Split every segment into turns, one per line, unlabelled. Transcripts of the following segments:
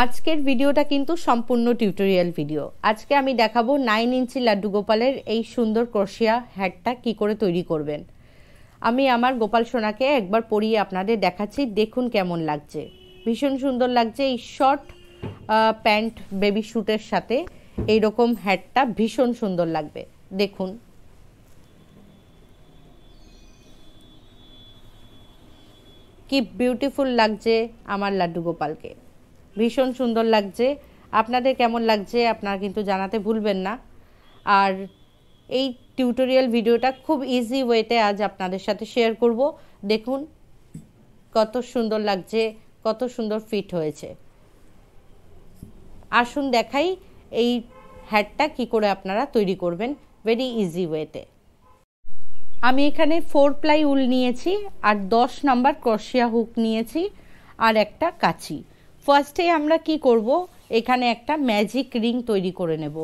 আজকের ভিডিওটা কিন্তু সম্পূর্ণ টিউটোরিয়াল ভিডিও। আজকে আমি দেখাবো 9 ইঞ্চি লাড্ডু গোপালের এই সুন্দর ক্রোশিয়া হ্যাটটা কি করে তৈরি করবেন। আমি আমার গোপাল সোনাকে একবার পরিয়ে আপনাদের দেখাচ্ছি, দেখুন কেমন লাগছে। ভীষণ সুন্দর লাগছে। এই শর্ট প্যান্ট বেবি স্যুটের সাথে এইরকম হ্যাটটা ভীষণ সুন্দর লাগবে। দেখুন কি বিউটিফুল লাগছে আমার লাড্ডু গোপালকে, ভীষণ সুন্দর লাগছে। আপনাদের কেমন লাগছে আপনারা কিন্তু জানাতে ভুলবেন না। আর এই টিউটোরিয়াল ভিডিওটা খুব ইজি ওয়েতে আজ আপনাদের সাথে শেয়ার করব। দেখুন কত সুন্দর লাগছে, কত সুন্দর ফিট হয়েছে। আসুন দেখাই এই হ্যাটটা কি করে আপনারা তৈরি করবেন ভেরি ইজি ওয়েতে। আমি এখানে 4 প্লাই উল নিয়েছি আর 10 নাম্বার ক্রোশিয়া হুক নিয়েছি আর একটা কাঁচি। ফার্স্টে আমরা কি করব, এখানে একটা ম্যাজিক রিং তৈরি করে নেব।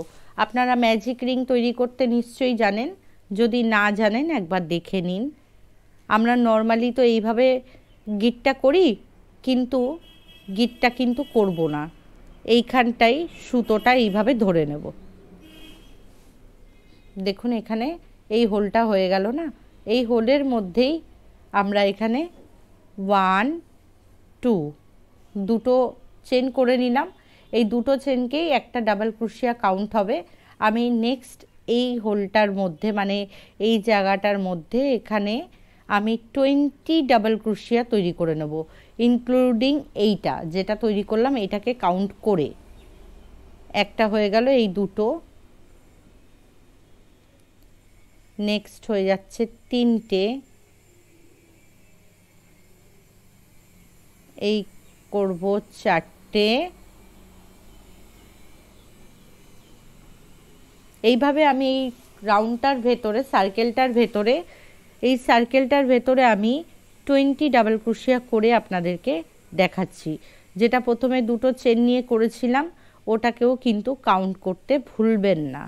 আপনারা ম্যাজিক রিং তৈরি করতে নিশ্চয়ই জানেন, যদি না জানেন একবার দেখে নিন। আমরা নর্মালি তো এইভাবে গিটটা করি, কিন্তু গিটটা কিন্তু করব না। এইখানটাই সুতোটা এইভাবে ধরে নেব। দেখুন এখানে এই হোলটা হয়ে গেল না, এই হোলের মধ্যেই আমরা এখানে 1 2 দুটো চেন করে নিলাম। এই দুটো চেনকেই একটা ডাবল ক্রোশিয়া কাউন্ট হবে। আমি নেক্সট এই হোলটার মধ্যে মানে এই জায়গাটার মধ্যে এখানে আমি 20 ডাবল ক্রোশিয়া তৈরি করে নেব, ইনক্লুডিং এইটা যেটা তৈরি করলাম এটাকে কাউন্ট করে। একটা হয়ে গেল, এই দুটো, নেক্সট হয়ে যাচ্ছে 3টে, এই করব 4টে। এইভাবে আমি এই রাউন্ডটার ভেতরে সার্কেলটার ভেতরে আমি 20 ডাবল ক্রোশিয়া করে আপনাদেরকে দেখাচ্ছি। যেটা প্রথমে দুটো চেন নিয়ে করেছিলাম ওটাকেও কিন্তু কাউন্ট করতে ভুলবেন না।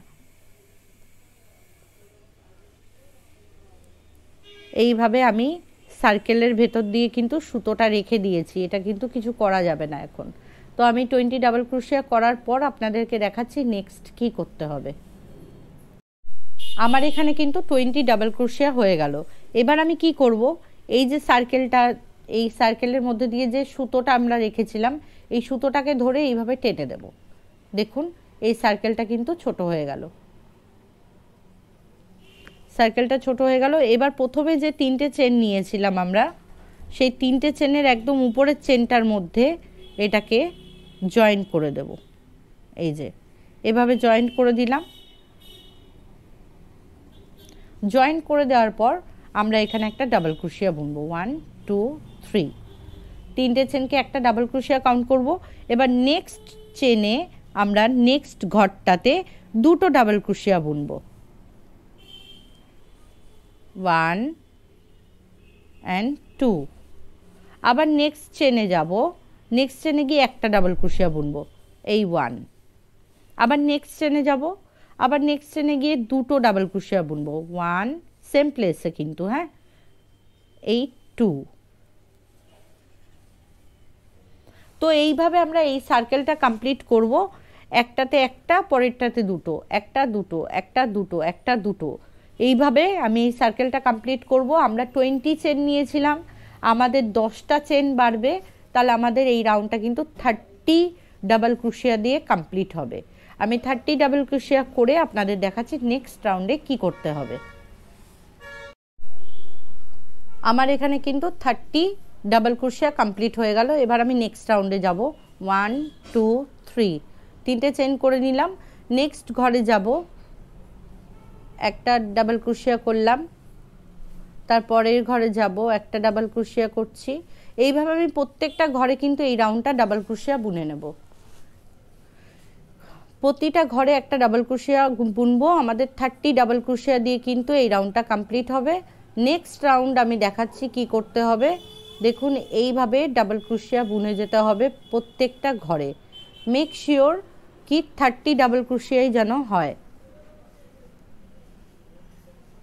এইভাবে আমি সার্কেলের ভেতর দিয়ে কিন্তু সুতোটা রেখে দিয়েছি, এটা কিন্তু কিছু করা যাবে না এখন। তো আমি 20 ডাবল ক্রোশিয়া করার পর আপনাদেরকে দেখাচ্ছি নেক্সট কি করতে হবে। আমার এখানে কিন্তু 20 ডাবল ক্রোশিয়া হয়ে গেল। এবার আমি কি করব, এই যে সার্কেলটা, এই সার্কেলের মধ্যে দিয়ে যে সুতোটা আমরা রেখেছিলাম এই সুতোটাকে ধরে এইভাবে টেনে দেব। দেখুন এই সার্কেলটা কিন্তু ছোট হয়ে গেল, সার্কেলটা ছোট হয়ে গেল। এবার প্রথমে যে 3টে চেন নিয়েছিলাম আমরা, সেই 3টে চেনের একদম উপরের চেনটার মধ্যে এটাকে জয়েন করে দেব। এই যে এভাবে জয়েন করে দিলাম। জয়েন করে দেওয়ার পর আমরা এখানে একটা ডাবল ক্রোশিয়া বুনবো। 1 2 3, 3টে চেনকে একটা ডাবল ক্রোশিয়া কাউন্ট করব। এবার নেক্সট চেনে আমরা নেক্সট ঘরটাতে দুটো ডাবল ক্রোশিয়া বুনবো। 1 and 2। আবার নেক্সট চেনে যাব, নেক্সট চেনে গিয়ে একটা ডাবল ক্রোশিয়া বুনবো, এই 1। আবার নেক্সট চেনে যাব, আবার নেক্সট চেনে গিয়ে দুটো ডাবল ক্রোশিয়া বুনবো, 1 সেম প্লেসে কিন্তু, হ্যাঁ, এই 2। তো এইভাবে আমরা এই সার্কেলটা কমপ্লিট করব। একটাতে একটা, পরেরটাতে দুটো, একটা দুটো, একটা দুটো, একটা দুটো, এইভাবে আমি এই সার্কেলটা কমপ্লিট করব। আমরা 20 চেন নিয়েছিলাম, আমাদের 10টা চেন বাড়বে, তাহলে আমাদের এই রাউন্ডটা কিন্তু 30 ডাবল ক্রোশিয়া দিয়ে কমপ্লিট হবে। আমি 30 ডাবল ক্রোশিয়া করে আপনাদের দেখাচ্ছি নেক্সট রাউন্ডে কি করতে হবে। আমার এখানে কিন্তু 30 ডাবল ক্রোশিয়া কমপ্লিট হয়ে গেল। এবার আমি নেক্সট রাউন্ডে যাব। 1 2 3, 3টে চেন করে নিলাম। নেক্সট ঘরে যাব, একটা ডাবল ক্রোশিয়া করলাম, তারপরের ঘরে যাব, একটা ডাবল ক্রোশিয়া করছি। এইভাবে আমি প্রত্যেকটা ঘরে কিন্তু এই রাউন্ডটা ডাবল ক্রোশিয়া বুনে নেব। প্রতিটা ঘরে একটা ডাবল ক্রোশিয়া বুনবো। আমাদের 30 ডাবল ক্রোশিয়া দিয়ে কিন্তু এই রাউন্ডটা কমপ্লিট হবে। নেক্সট রাউন্ড আমি দেখাচ্ছি কি করতে হবে। দেখুন এইভাবে ডাবল ক্রোশিয়া বুনে যেতে হবে প্রত্যেকটা ঘরে। মেক শিওর কি 30 ডাবল ক্রোশিয়াই যেন হয়।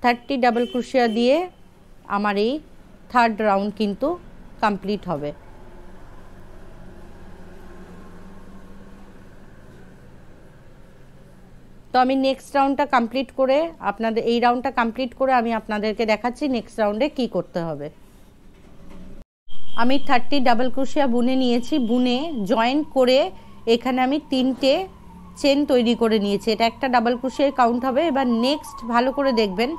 30 ডাবল ক্রোশিয়া দিয়ে আমার এই থার্ড রাউন্ড কিন্তু কমপ্লিট হবে। তো আমি নেক্সট রাউন্ডটা কমপ্লিট করে আপনাদের, এই রাউন্ডটা কমপ্লিট করে আমি আপনাদেরকে দেখাচ্ছি নেক্সট রাউন্ডে কি করতে হবে। আমি 30 ডাবল ক্রোশিয়া বুনে নিয়েছি, বুনে জয়েন করে এখানে আমি 3টে চেন তৈরি করে নিয়েছি। এটা একটা ডাবল ক্রোশিয়ার কাউন্ট হবে। এবার নেক্সট ভালো করে দেখবেন,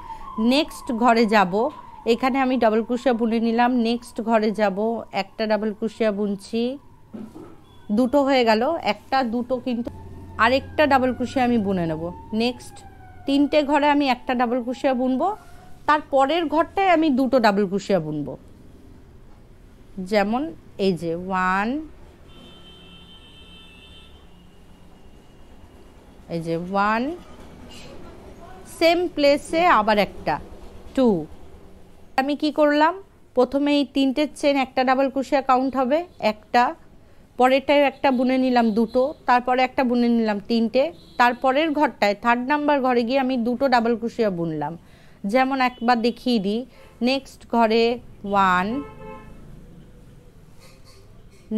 নেক্সট ঘরে যাব, এখানে আমি ডাবল ক্রোশিয়া বুনে নিলাম, নেক্সট ঘরে যাব, একটা ডাবল ক্রোশিয়া বুনছি, দুটো হয়ে গেল, একটা দুটো, কিন্তু আরেকটা ডাবল ক্রোশিয়া আমি বুনে নেব। নেক্সট 3টে ঘরে আমি একটা ডাবল ক্রোশিয়া বুনবো, তার পরের ঘরটায় আমি দুটো ডাবল ক্রোশিয়া বুনবো। যেমন এই যে 1, এই যে 1, সেম প্লেসে আবার একটা 2। আমি কি করলাম, প্রথমে এই 3টে চেন একটা ডাবল ক্রোশিয়া কাউন্ট হবে, একটা, পরেরটায় একটা বুনে নিলাম দুটো, তারপরে একটা বুনে নিলাম 3টে, তারপরের ঘরটায় 3rd নাম্বার ঘরে গিয়ে আমি দুটো ডাবল ক্রোশিয়া বুনলাম। যেমন একবার দেখিয়ে দিই, নেক্সট ঘরে 1,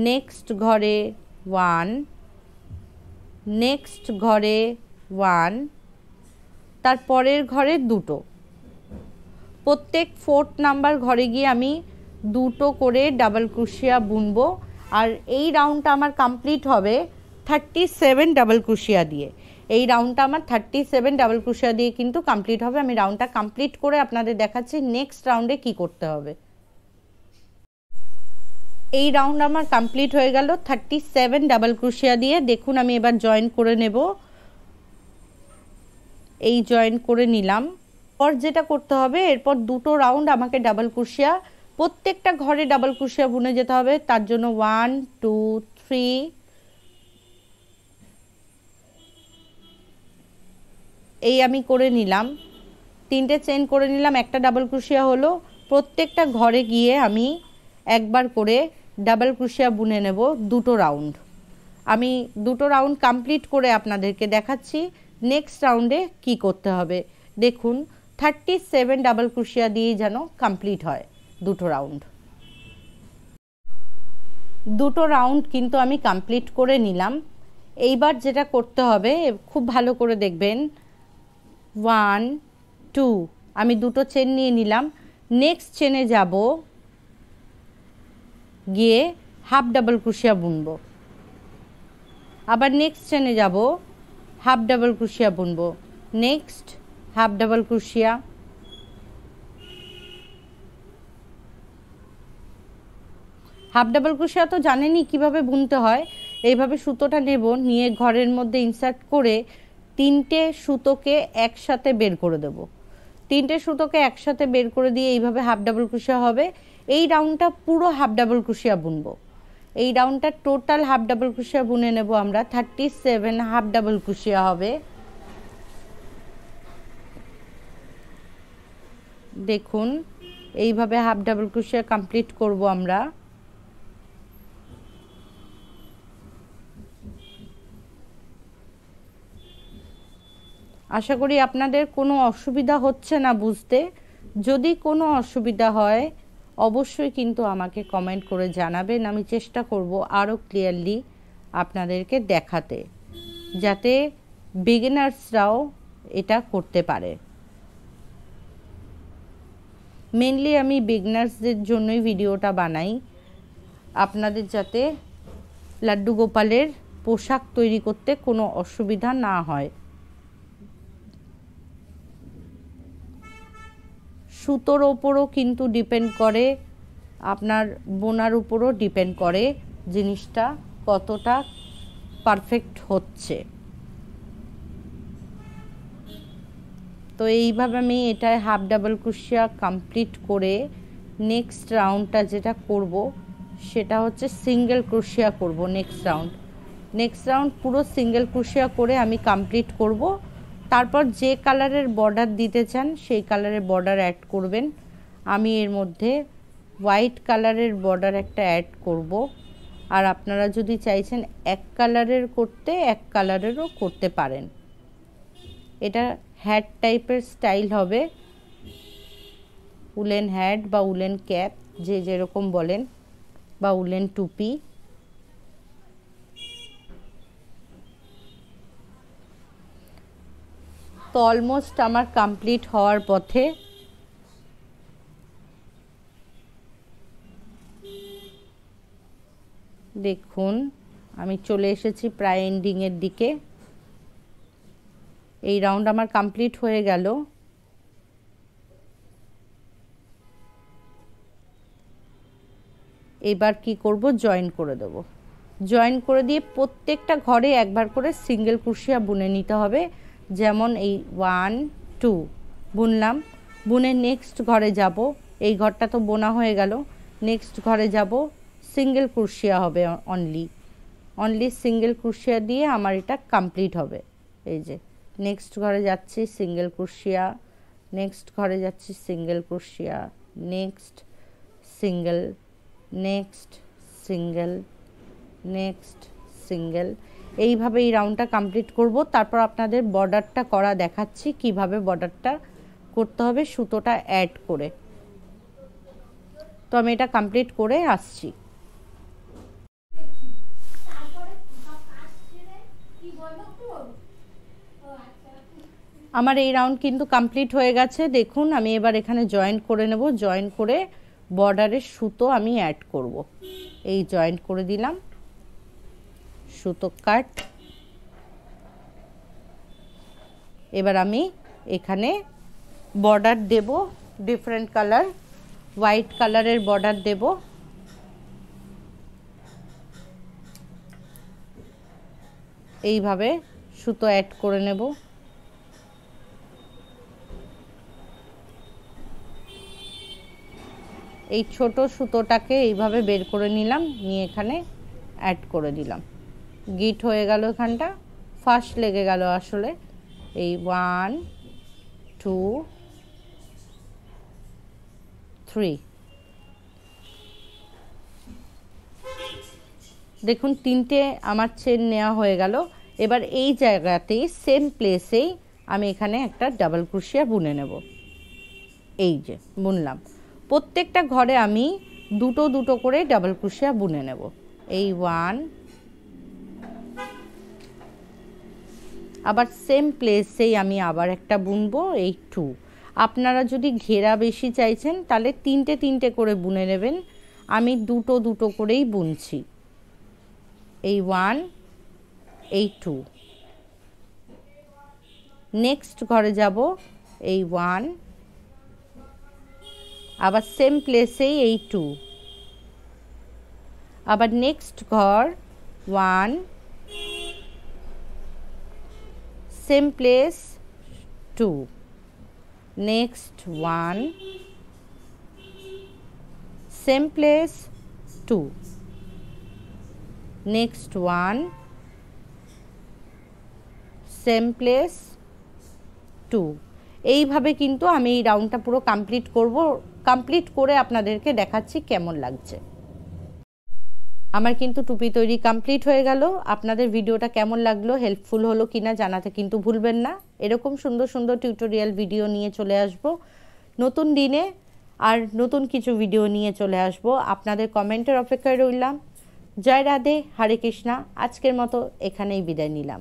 নেক্সট ঘরে 1, নেক্সট ঘরে 1, তারপরের ঘরে দুটো, প্রত্যেক 4th নাম্বার ঘরে গিয়ে আমি দুটো করে ডাবল ক্রোশিয়া বুনবো। আর এই রাউন্ডটা আমার কমপ্লিট হবে 37 ডাবল ক্রোশিয়া দিয়ে। এই রাউন্ডটা আমার 37 ডাবল ক্রোশিয়া দিয়ে কিন্তু কমপ্লিট হবে। আমি রাউন্ডটা কমপ্লিট করে আপনাদের দেখাচ্ছি নেক্সট রাউন্ডে কি করতে হবে। এই রাউন্ড আমার কমপ্লিট হয়ে গেল 37 ডাবল ক্রোশিয়া দিয়ে। দেখুন আমি এবার জয়েন করে নেব, এই জয়েন করে নিলাম। পর যেটা করতে হবে, এরপর দুটো রাউন্ড আমাকে ডাবল ক্রোশিয়া প্রত্যেকটা ঘরে ডাবল ক্রোশিয়া বুনে যেতে হবে। তার জন্য 1, 2, 3, এই আমি করে নিলাম, 3টে চেন করে নিলাম, একটা ডাবল ক্রোশিয়া হলো। প্রত্যেকটা ঘরে গিয়ে আমি একবার করে ডাবল ক্রোশিয়া বুনে নেব দুটো রাউন্ড। আমি দুটো রাউন্ড কমপ্লিট করে আপনাদেরকে দেখাচ্ছি নেক্সট রাউন্ডে কি করতে হবে। দেখুন 37 ডাবল ক্রোশিয়া দিয়েই যেন কমপ্লিট হয় দুটো রাউন্ড। দুটো রাউন্ড কিন্তু আমি কমপ্লিট করে নিলাম। এইবার যেটা করতে হবে, খুব ভালো করে দেখবেন, 1, 2 আমি দুটো চেন নিয়ে নিলাম, নেক্সট চেনে যাব, গিয়ে হাফ ডাবল ক্রোশিয়া বুনবো, আবার নেক্সট চেনে যাব, হাফ ডাবল ক্রোশিয়া বুনবো, নেক্সট হাফ ডাবল ক্রোশিয়া, হাফ ডাবল ক্রোশিয়া তো জানেনই কিভাবে বুনতে হয়। এইভাবে সুতোটা নেব, নিয়ে ঘরের মধ্যে ইনসার্ট করে 3টে সুতোকে একসাথে বের করে দেব। 3টে সুতোকে একসাথে বের করে দিয়ে এইভাবে হাফ ডাবল ক্রোশিয়া হবে। এই রাউন্ডটা পুরো হাফ ডাবল ক্রোশিয়া বুনবো। এই রাউন্ডটা টোটাল হাফ ডাবল ক্রোশিয়া বুনে নেব আমরা। 37 হাফ ডাবল ক্রোশিয়া হবে। দেখুন এইভাবে হাফ ডাবল ক্রোশিয়া কমপ্লিট করব আমরা। আশা করি আপনাদের কোনো অসুবিধা হচ্ছে না বুঝতে। যদি কোনো অসুবিধা হয় অবশ্যই কিন্তু আমাকে কমেন্ট করে জানাবেন, আমি চেষ্টা করব আরও ক্লিয়ারলি আপনাদেরকে দেখাতে, যাতে বিগিনার্সরাও এটা করতে পারে। মেনলি আমি বিগিনার্সদের জন্যই ভিডিওটা বানাই, আপনাদের যাতে লাড্ডু গোপালের পোশাক তৈরি করতে কোনো অসুবিধা না হয়। সুতোর ওপরও কিন্তু ডিপেন্ড করে, আপনার বোনার উপরও ডিপেন্ড করে জিনিসটা কতটা পারফেক্ট হচ্ছে। তো এইভাবে আমি এটায় হাফ ডাবল ক্রোশিয়া কমপ্লিট করে নেক্সট রাউন্ডটা যেটা করব সেটা হচ্ছে সিঙ্গেল ক্রোশিয়া করব। নেক্সট রাউন্ড পুরো সিঙ্গেল ক্রোশিয়া করে আমি কমপ্লিট করব। তারপর যে কালারের বর্ডার দিতে চান সেই কালারের বর্ডার অ্যাড করবেন। আমি এর মধ্যে হোয়াইট কালারের বর্ডার একটা অ্যাড করব। আর আপনারা যদি চাইছেন এক কালারের করতে, এক কালারেরও করতে পারেন। এটা হ্যাট টাইপের স্টাইল হবে, উলেন হ্যাট বা উলেন ক্যাপ যে যেরকম বলেন, বা উলেন টুপি। তো অলমোস্ট আমার কমপ্লিট হওয়ার পথে। দেখুন আমি চলে এসেছি প্রায় এন্ডিংয়ের দিকে। এই রাউন্ড আমার কমপ্লিট হয়ে গেল। এবার কি করব, জয়েন করে দেব। জয়েন করে দিয়ে প্রত্যেকটা ঘরে একবার করে সিঙ্গেল ক্রোশিয়া বুনে নিতে হবে। যেমন এই 1 2 বুনলাম, বুনে নেক্সট ঘরে যাব। এই ঘরটা তো বোনা হয়ে গেল, নেক্সট ঘরে যাব, সিঙ্গেল ক্রোশিয়া হবে, অনলি সিঙ্গেল ক্রোশিয়া দিয়ে আমার এটা কমপ্লিট হবে। এই যে নেক্সট ঘরে যাচ্ছি সিঙ্গেল ক্রোশিয়া, নেক্সট ঘরে যাচ্ছি সিঙ্গেল ক্রোশিয়া, next single, next single, next single. এইভাবে এই রাউন্ডটা কমপ্লিট করব। তারপর আপনাদের বর্ডারটা করা দেখাচ্ছি, কিভাবে বর্ডারটা করতে হবে সুতোটা অ্যাড করে। তো আমি এটা কমপ্লিট করে আসছি। আমার এই রাউন্ড কিন্তু কমপ্লিট হয়ে গেছে। দেখুন আমি এবার এখানে জয়েন করে নেব। জয়েন করে বর্ডারের সুতো আমি অ্যাড করব। এই জয়েন করে দিলাম, সুতো কাট। এবার আমি এখানে বর্ডার দেব ডিফারেন্ট কালার, হোয়াইট কালারের বর্ডার দেব। এইভাবে সুতো অ্যাড করে নেব। এই ছোট সুতোটাকে এইভাবে বের করে নিলাম, নিয়ে এখানে অ্যাড করে দিলাম। গিট হয়ে গেল, এখানটা ফার্স্ট লেগে গেল আসলে। এই 1 2 3, দেখুন তিনটে আমার চেন নেওয়া হয়ে গেল। এবার এই জায়গাতেই সেম প্লেসেই আমি এখানে একটা ডাবল ক্রোশিয়া বুনে নেব। এই যে বুনলাম, প্রত্যেকটা ঘরে আমি দুটো দুটো করে ডাবল ক্রোশিয়া বুনে নেব। এই 1, আবার সেম প্লেসেই আমি আবার একটা বুনবো, এই 2। আপনারা যদি ঘেরা বেশি চাইছেন তাহলে তিনটে তিনটে করে বুনে নেবেন। আমি দুটো দুটো করেই বুনছি। এই 1, এই 2, নেক্সট ঘরে যাব, এই 1, আবার সেম প্লেসেই এই 2, আবার নেক্সট ঘর 1, same place 2, next 1, same place 2, next 1, same place 2। এইভাবে কিন্তু আমি এই রাউন্ডটা পুরো কমপ্লিট করব। কমপ্লিট করে আপনাদেরকে দেখাচ্ছি কেমন লাগছে। আমার কিন্তু টুপি তৈরি কমপ্লিট হয়ে গেল। আপনাদের ভিডিওটা কেমন লাগলো, হেল্পফুল হলো কিনা জানাতে কিন্তু ভুলবেন না। এরকম সুন্দর সুন্দর টিউটোরিয়াল ভিডিও নিয়ে চলে আসব নতুন দিনে, আর নতুন কিছু ভিডিও নিয়ে চলে আসব। আপনাদের কমেন্টের অপেক্ষায় রইলাম। জয় রাধে, হরে কৃষ্ণা। আজকের মতো এখানেই বিদায় নিলাম।